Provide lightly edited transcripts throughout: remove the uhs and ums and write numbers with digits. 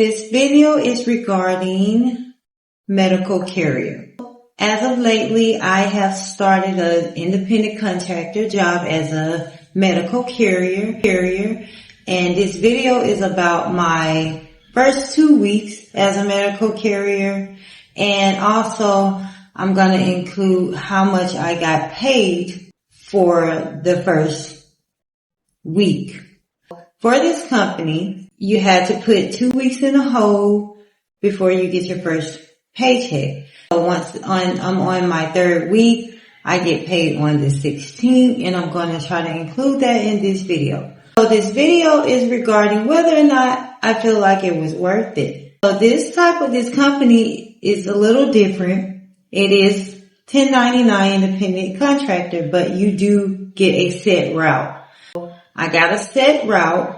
This video is regarding medical carrier. As of lately, I have started an independent contractor job as a medical carrier, and this video is about my first 2 weeks as a medical carrier, and also I'm going to include how much I got paid for the first week. For this company, you had to put 2 weeks in a hole before you get your first paycheck. So I'm on my third week, I get paid on the 16th, and I'm going to try to include that in this video. So this video is regarding whether or not I feel like it was worth it. So this company is a little different. It is 1099 independent contractor, but you do get a set route. I got a set route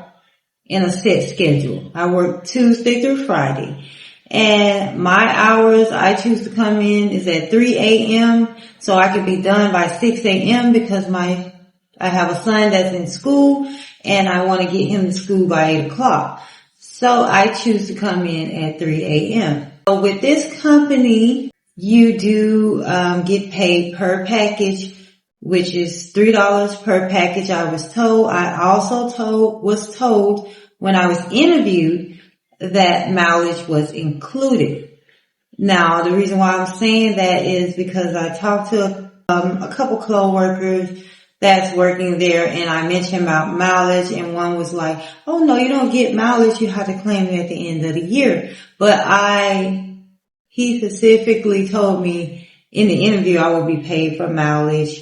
and a set schedule. I work Tuesday through Friday. And my hours I choose to come in is at 3 a.m. so I can be done by 6 a.m. because I have a son that's in school and I want to get him to school by 8 o'clock. So I choose to come in at 3 a.m. So with this company, you do get paid per package, which is $3 per package. I was told. I also was told when I was interviewed that mileage was included. Now, the reason why I'm saying that is because I talked to a couple co-workers that's working there, and I mentioned about mileage, and one was like, "Oh no, you don't get mileage. You have to claim it at the end of the year." But he specifically told me in the interview I will be paid for mileage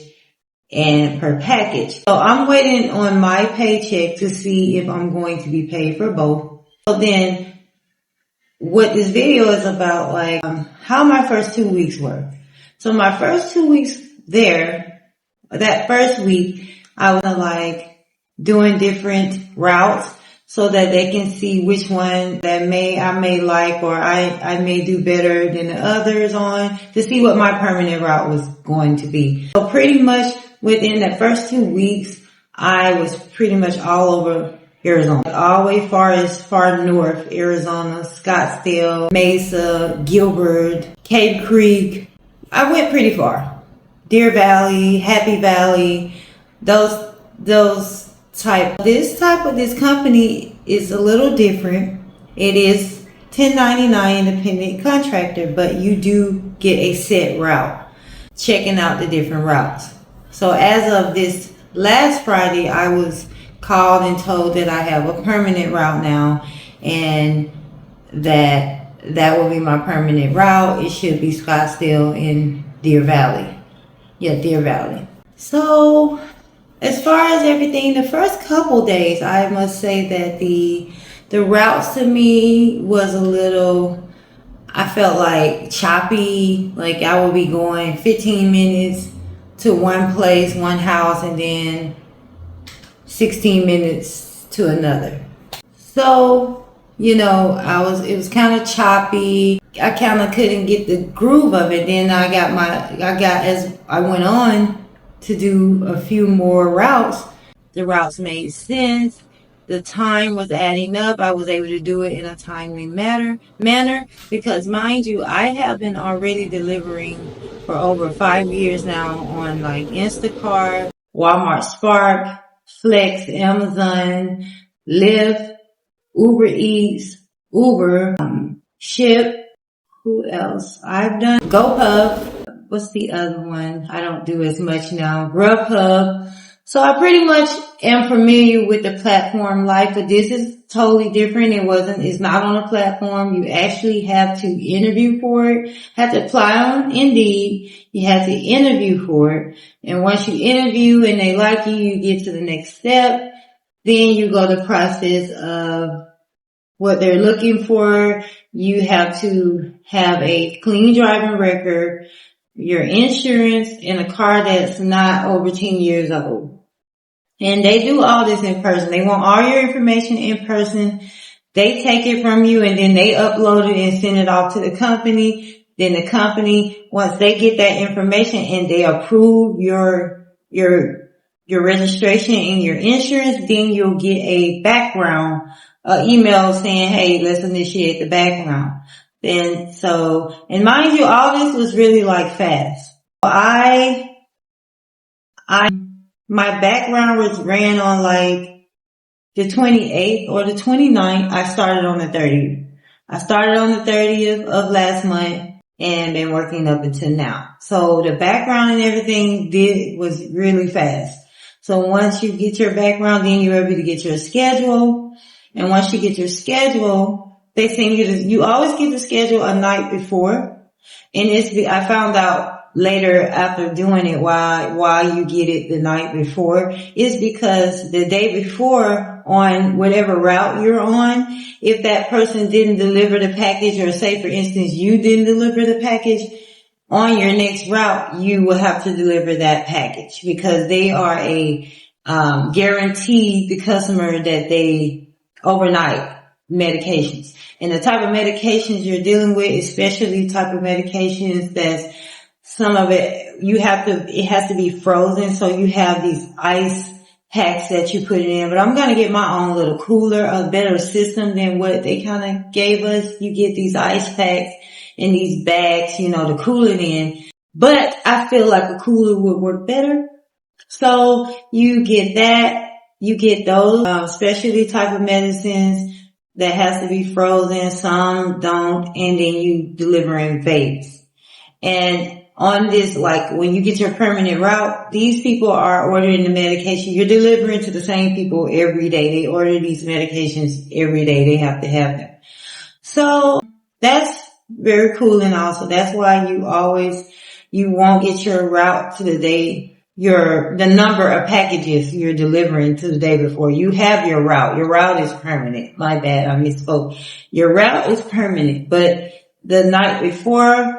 and per package. So I'm waiting on my paycheck to see if I'm going to be paid for both. So then what this video is about, like, how my first 2 weeks were. So my first 2 weeks there, that first week, I was like doing different routes so that they can see which one that I may like, or I may do better than the others on, to see what my permanent route was going to be. So pretty much within the first 2 weeks, I was pretty much all over Arizona, all the way far north, Arizona, Scottsdale, Mesa, Gilbert, Cave Creek. I went pretty far. Deer Valley, Happy Valley, this company is a little different. It is 1099 independent contractor, but you do get a set route, checking out the different routes. So as of this last Friday, I was called and told that I have a permanent route now, and that will be my permanent route. It should be Scottsdale in Deer Valley. Yeah, Deer Valley. So as far as everything, the first couple days, I must say that the routes to me was a little, I felt like choppy. Like I would be going 15 minutes to one place, one house, and then 16 minutes to another. So, it was kind of choppy. I kind of couldn't get the groove of it. Then as I went on to do a few more routes, the routes made sense. The time was adding up. I was able to do it in a timely manner because, mind you, I have been already delivering for over 5 years now on like Instacart, Walmart Spark, Flex, Amazon, Lyft, Uber Eats, Uber, Ship. Who else? I've done GoPub. What's the other one? I don't do as much now. Grubhub. So I pretty much am familiar with the platform life, but this is totally different. It's not on a platform. You actually have to interview for it. Have to apply on Indeed. You have to interview for it. And once you interview and they like you, you get to the next step. Then you go the process of what they're looking for. You have to have a clean driving record, your insurance, and a car that's not over 10 years old. And they do all this in person. They want all your information in person. They take it from you and then they upload it and send it off to the company. Then the company, once they get that information and they approve your registration and your insurance, then you'll get a background email saying, hey, let's initiate the background. Then and mind you, all this was really like fast. My background was ran on like the 28th or the 29th. I started on the 30th. I started on the 30th of last month and been working up until now. So the background and everything was really fast. So once you get your background, then you're able to get your schedule. And once you get your schedule, they send you always get the schedule a night before. And I found out later after doing it why you get it the night before is because the day before on whatever route you're on, if that person didn't deliver the package, or say for instance you didn't deliver the package, on your next route you will have to deliver that package because they are guaranteed the customer that they overnight medications. And the type of medications you're dealing with, especially type of medications that's some of it, it has to be frozen. So you have these ice packs that you put in, but I'm going to get my own little cooler, a better system than what they kind of gave us. You get these ice packs in these bags, to cool it in, but I feel like a cooler would work better. So you get that, you get those, specialty type of medicines that has to be frozen. Some don't. And then you deliver in vapes. And on this, like when you get your permanent route, these people are ordering the medication. You're delivering to the same people every day. They order these medications every day. They have to have them. So that's very cool. And also that's why you won't get your route to the day, the number of packages you're delivering to the day before. You have your route. Your route is permanent. My bad. I misspoke. Your route is permanent, but the night before,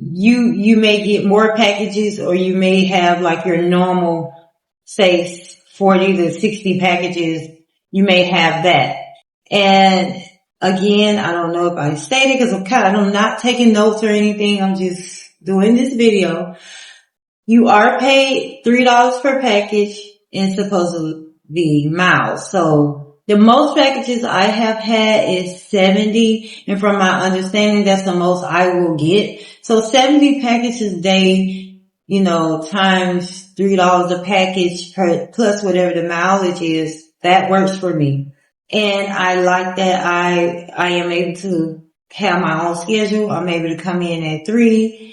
you may get more packages, or you may have like your normal, say 40 to 60 packages. You may have that. And again, I don't know if I stated because I'm not taking notes or anything. I'm just doing this video. You are paid $3 per package and supposed to be miles. So the most packages I have had is 70. And from my understanding, that's the most I will get. So 70 packages a day, times $3 a package plus whatever the mileage is, that works for me. And I like that I am able to have my own schedule. I'm able to come in at 3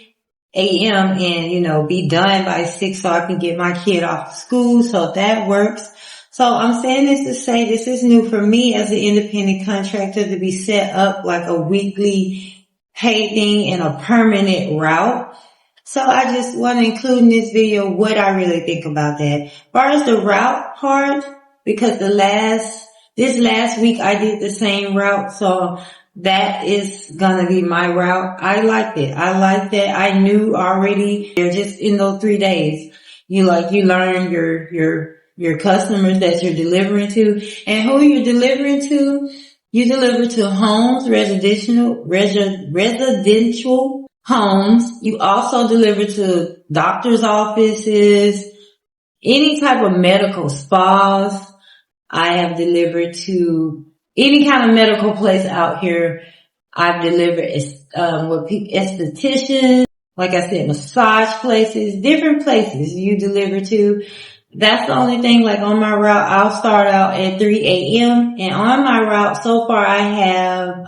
a.m. and, be done by 6 so I can get my kid off to school. So that works. So I'm saying this to say this is new for me as an independent contractor to be set up like a weekly pay thing and a permanent route. So I just want to include in this video what I really think about that. As far as the route part, because this last week I did the same route, so that is gonna be my route. I liked it. I like that. I knew already just in those 3 days, you learn your customers that you're delivering to and who you're delivering to. You deliver to homes, residential homes. You also deliver to doctor's offices, any type of medical spas. I have delivered to any kind of medical place out here. I've delivered estheticians, like I said, massage places, different places you deliver to. That's the only thing, like on my route, I'll start out at 3 a.m. And on my route, so far I have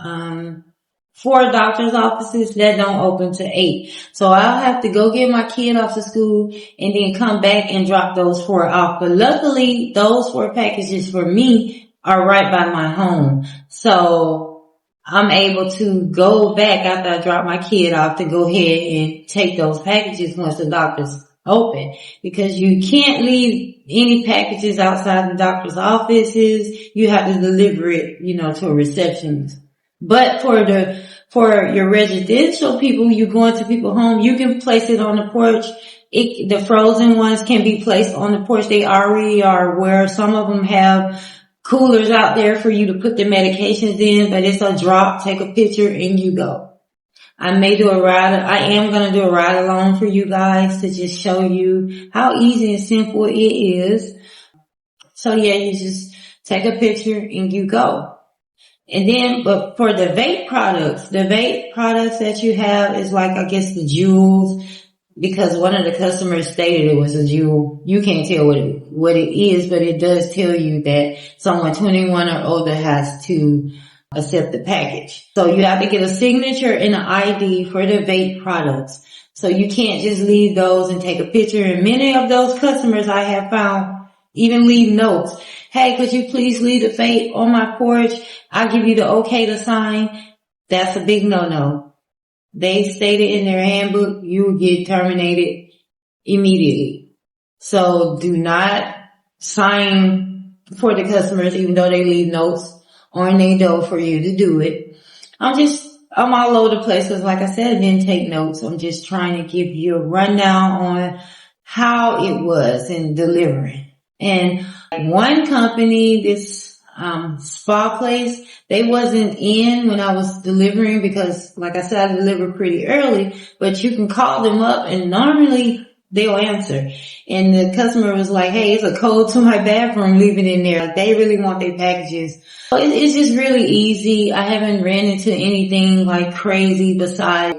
4 doctor's offices that don't open to 8. So I'll have to go get my kid off to school and then come back and drop those 4 off. But luckily, those 4 packages for me are right by my home. So I'm able to go back after I drop my kid off to go ahead and take those packages once the doctor's open, because you can't leave any packages outside the doctor's offices. You have to deliver it, to a receptionist. But for your residential people, you go into people's home, you can place it on the porch. The frozen ones can be placed on the porch. They already are where some of them have coolers out there for you to put the medications in, but it's a drop, take a picture and you go. I am going to do a ride along for you guys to just show you how easy and simple it is. So yeah, you just take a picture, and you go. And then, but for the vape products that you have is like, I guess, the jewels, because one of the customers stated it was a jewel. You can't tell what it is, but it does tell you that someone 21 or older has to accept the package. So you have to get a signature and an ID for the vape products. So you can't just leave those and take a picture. And many of those customers I have found even leave notes. Hey, could you please leave the vape on my porch? I'll give you the okay to sign. That's a big no-no. They stated in their handbook you will get terminated immediately. So do not sign for the customers even though they leave notes on their door for you to do it. I'm all over the place because like I said, I didn't take notes. I'm just trying to give you a rundown on how it was in delivering. And one company, this spa place, they wasn't in when I was delivering because like I said, I delivered pretty early, but you can call them up and normally they'll answer. And the customer was like, hey, it's a code to my bathroom, leave it in there. They really want their packages. So it's just really easy. I haven't ran into anything like crazy besides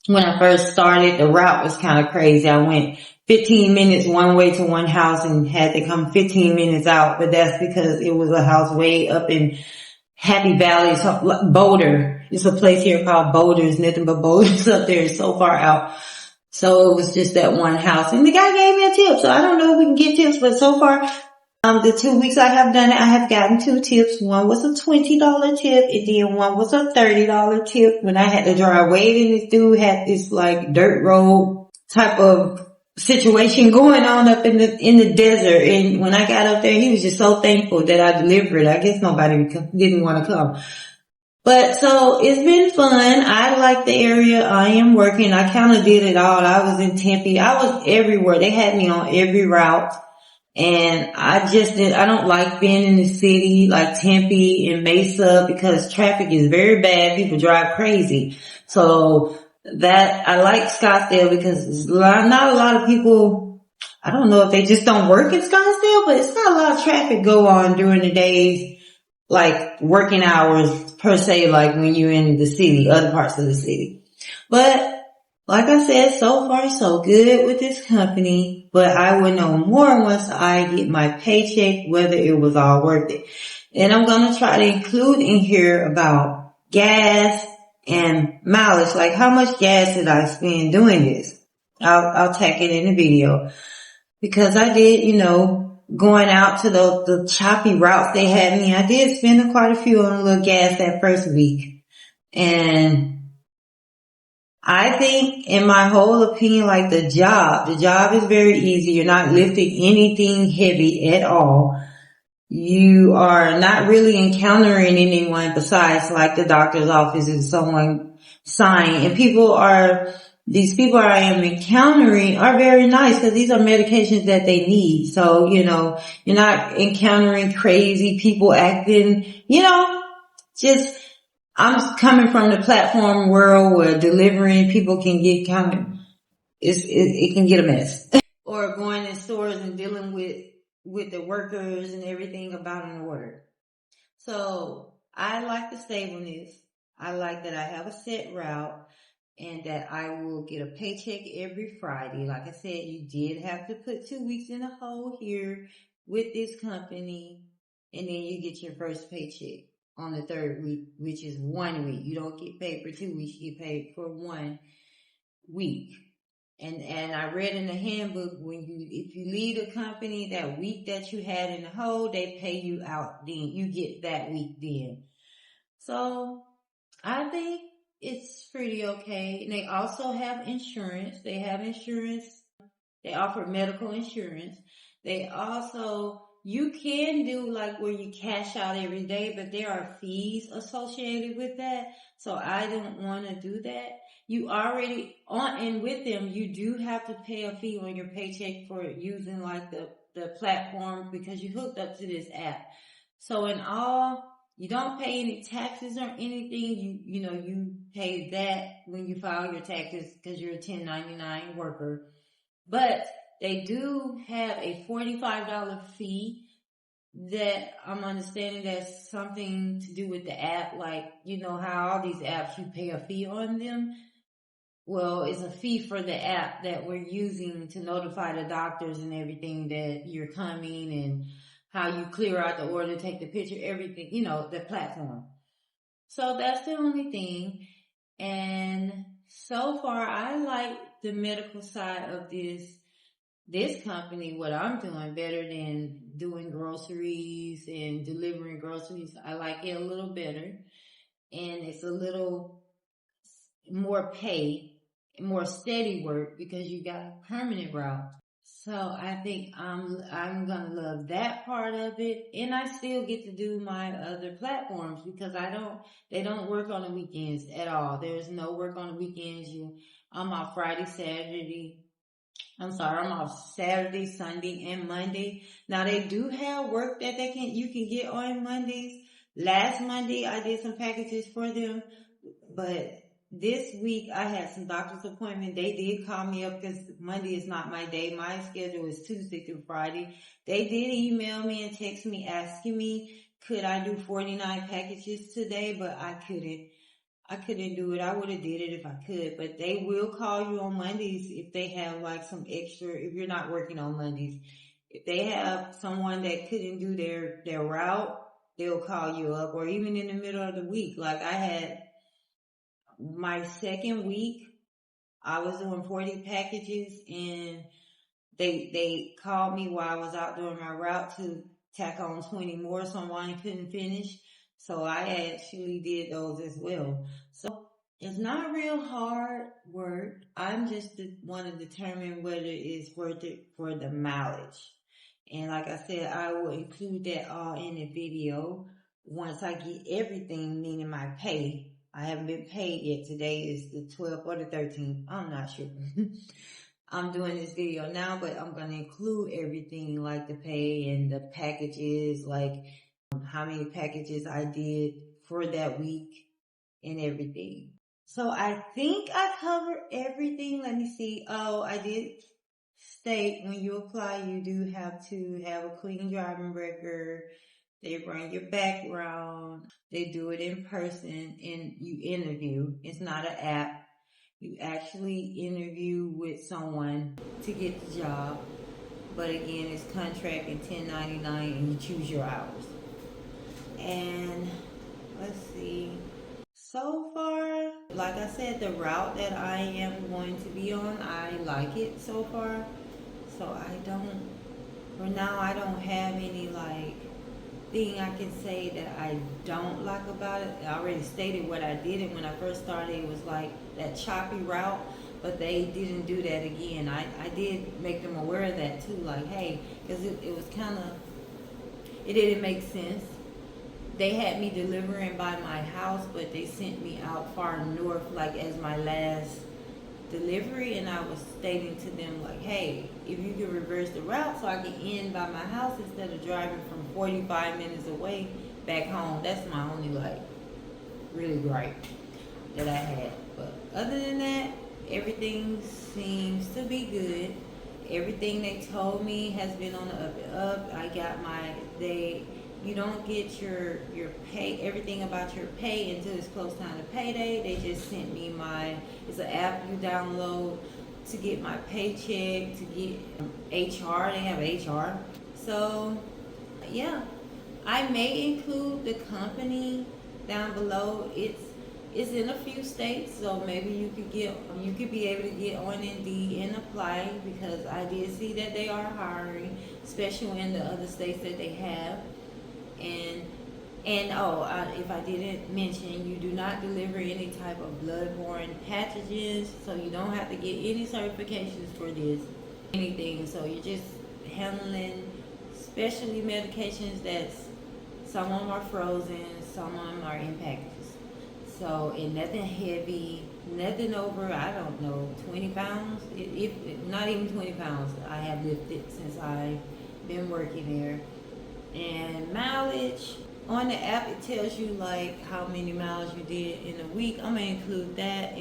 when I first started. The route was kind of crazy. I went 15 minutes one way to one house and had to come 15 minutes out, but that's because it was a house way up in Happy Valley, so Boulder. It's a place here called Boulder. There's nothing but boulders up there. It's so far out. So it was just that one house. And the guy gave me a tip. So I don't know if we can get tips, but so far, the 2 weeks I have done it, I have gotten 2 tips. One was a $20 tip and then one was a $30 tip when I had to drive way. And this dude had this like dirt road type of situation going on up in the desert. And when I got up there, he was just so thankful that I delivered. I guess nobody didn't want to come. But so it's been fun. I like the area I am working. I kind of did it all. I was in Tempe. I was everywhere. They had me on every route. And I don't like being in the city like Tempe and Mesa because traffic is very bad. People drive crazy. So that I like Scottsdale because not a lot of people, I don't know if they just don't work in Scottsdale, but it's not a lot of traffic go on during the days, like working hours per se, like when you're in the city, other parts of the city. But like I said, so far so good with this company, but I will know more once I get my paycheck, whether it was all worth it. And I'm going to try to include in here about gas and mileage, like how much gas did I spend doing this? I'll tack it in the video because I did, going out to the choppy routes they had me. I did spend quite a few on a little gas that first week. And I think in my whole opinion, like the job is very easy. You're not lifting anything heavy at all. You are not really encountering anyone besides like the doctor's office and someone sign. And these people I am encountering are very nice because these are medications that they need. So, you're not encountering crazy people acting, I'm coming from the platform world where delivering people can get it can get a mess. Or going in stores and dealing with the workers and everything about an order. So I like the stableness. I like that I have a set route and that I will get a paycheck every Friday. Like I said, you did have to put 2 weeks in a hole here with this company and then you get your first paycheck on the third week, which is 1 week. You don't get paid for 2 weeks, you get paid for 1 week. And I read in the handbook if you leave a company that week that you had in the hole, they pay you out then. You get that week then. So I think it's pretty okay. And they also have insurance. They have insurance. They offer medical insurance. You can do like where you cash out every day, but there are fees associated with that. So I don't want to do that. You already and with them, you do have to pay a fee on your paycheck for using like the platform because you hooked up to this app. So in all, you don't pay any taxes or anything. You pay that when you file your taxes because you're a 1099 worker. But they do have a $45 fee that I'm understanding that's something to do with the app, like, you know how all these apps you pay a fee on them? Well, it's a fee for the app that we're using to notify the doctors and everything that you're coming and how you clear out the order, take the picture, everything, you know, the platform. So that's the only thing. And so far, I like the medical side of this company, what I'm doing better than doing groceries and delivering groceries. I like it a little better, and it's a little more pay, more steady work because you got a permanent route. So I think I'm gonna love that part of it, and I still get to do my other platforms because they don't work on the weekends at all. There's no work on the weekends. I'm off Friday, Saturday. I'm off Saturday, Sunday, and Monday. Now they do have work that you can get on Mondays. Last Monday I did some packages for them, but this week I had some doctor's appointment. They did call me up because Monday is not my day. My schedule is Tuesday through Friday. They did email me and text me asking me, could I do 49 packages today? But I couldn't. I couldn't do it. I would have did it if I could, but they will call you on Mondays if they have like some extra, if you're not working on Mondays. If they have someone that couldn't do their route, they'll call you up, or even in the middle of the week. Like I had my second week, I was doing 40 packages and they called me while I was out doing my route to tack on 20 more. Someone couldn't finish. So I actually did those as well. So it's not real hard work. I'm just want to determine whether it's worth it for the mileage. And like I said, I will include that all in the video once I get everything, meaning my pay. I haven't been paid yet. Today is the 12th or the 13th. I'm not sure. I'm doing this video now, but I'm going to include everything like the pay and the packages, like how many packages I did for that week and everything. So I think I covered everything. Let me see. Oh, I did state when you apply, you do have to have a clean driving record. They run your background. They do it in person and you interview. It's not an app. You actually interview with someone to get the job. But again, it's contract and 1099 and you choose your hours. And let's see. So far, like I said, the route that I am going to be on, I like it so far. So for now, I don't have any like thing I can say that I don't like about it. I already stated what I did, and when I first started it was like that choppy route, but they didn't do that again. I did make them aware of that too, like hey, because it was kind of, it didn't make sense. They had me delivering by my house, but they sent me out far north like as my last delivery, and I was stating to them like, hey, if you can reverse the route so I can end by my house instead of driving from 45 minutes away back home. That's my only like really gripe that I had. But other than that, everything seems to be good. Everything they told me has been on the up and up. I got you don't get your pay, everything about your pay until it's close time to payday. They just sent me it's an app you download to get my paycheck, to get HR. They have HR. So yeah, I may include the company down below. It's in a few states, so maybe you could be able to get on Indeed and apply, because I did see that they are hiring, especially in the other states that they have. And if I didn't mention, you do not deliver any type of bloodborne pathogens, so you don't have to get any certifications for this, anything. So you're just handling specialty medications some of them are frozen, some of them are in packages. So, and nothing heavy, nothing over, I don't know, 20 pounds, if not even 20 pounds I have lifted since I've been working there. And mileage, on the app it tells you like how many miles you did in a week. I'm gonna include that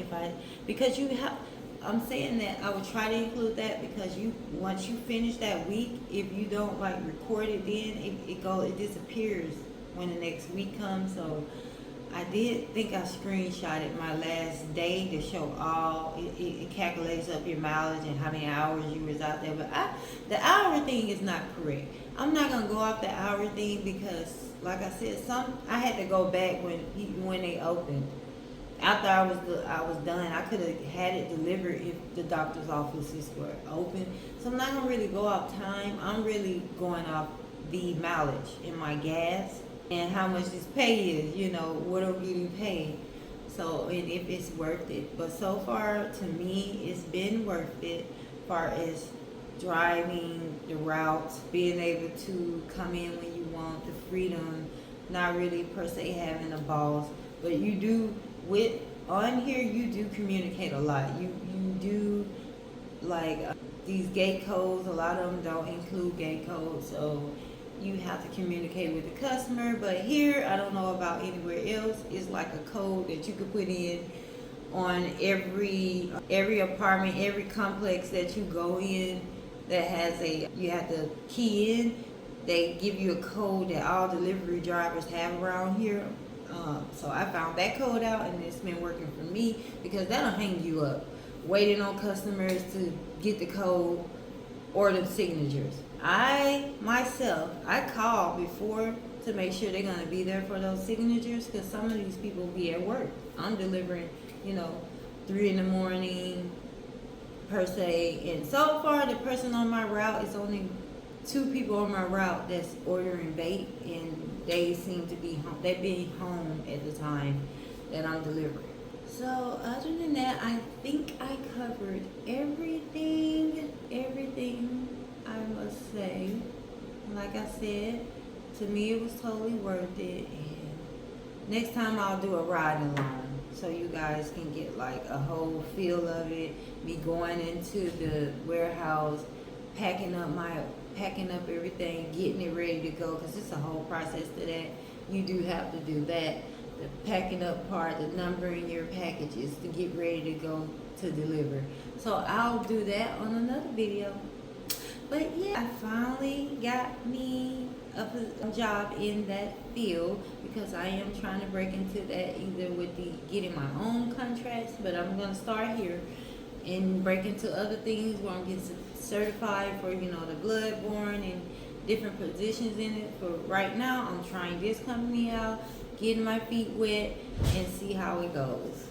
because you have I'm saying that I would try to include that because once you finish that week, if you don't like record it, then it disappears when the next week comes. So I did think I screenshotted my last day to show all. It calculates up your mileage and how many hours you was out there. But the hour thing is not correct. I'm not gonna go off the hour thing because, like I said, I had to go back when they opened. After I was done, I could have had it delivered if the doctor's offices were open. So I'm not gonna really go off time. I'm really going off the mileage in my gas and how much this pay is. You know, what I'm getting paid. So, and if it's worth it. But so far, to me, it's been worth it. As far as driving the routes, being able to come in when you want, the freedom, not really per se having a boss, but you do. On here, you do communicate a lot. You do, like, these gate codes. A lot of them don't include gate codes, so you have to communicate with the customer. But here, I don't know about anywhere else. It's like a code that you could put in on every apartment, every complex that you go in that has you have to key in. They give you a code that all delivery drivers have around here. So I found that code out, and it's been working for me because that'll hang you up waiting on customers to get the code or the signatures. I call before to make sure they're going to be there for those signatures because some of these people be at work. I'm delivering, 3 in the morning per se, and so far the person on my route is only 2 people on my route that's ordering bait, and they seem to be home. They've been home at the time that I'm delivering. So other than that, I think I covered everything I must say. Like I said, to me it was totally worth it, and next time I'll do a ride along so you guys can get like a whole feel of it. Me going into the warehouse, packing up everything, getting it ready to go, because it's a whole process to that. You do have to do that, the packing up part, the numbering your packages to get ready to go to deliver. So I'll do that on another video. But yeah, I finally got me a job in that field because I am trying to break into that either with getting my own contracts, but I'm going to start here and break into other things where I'm getting certified for, the bloodborne and different positions in it. For right now, I'm trying this company out, getting my feet wet, and see how it goes.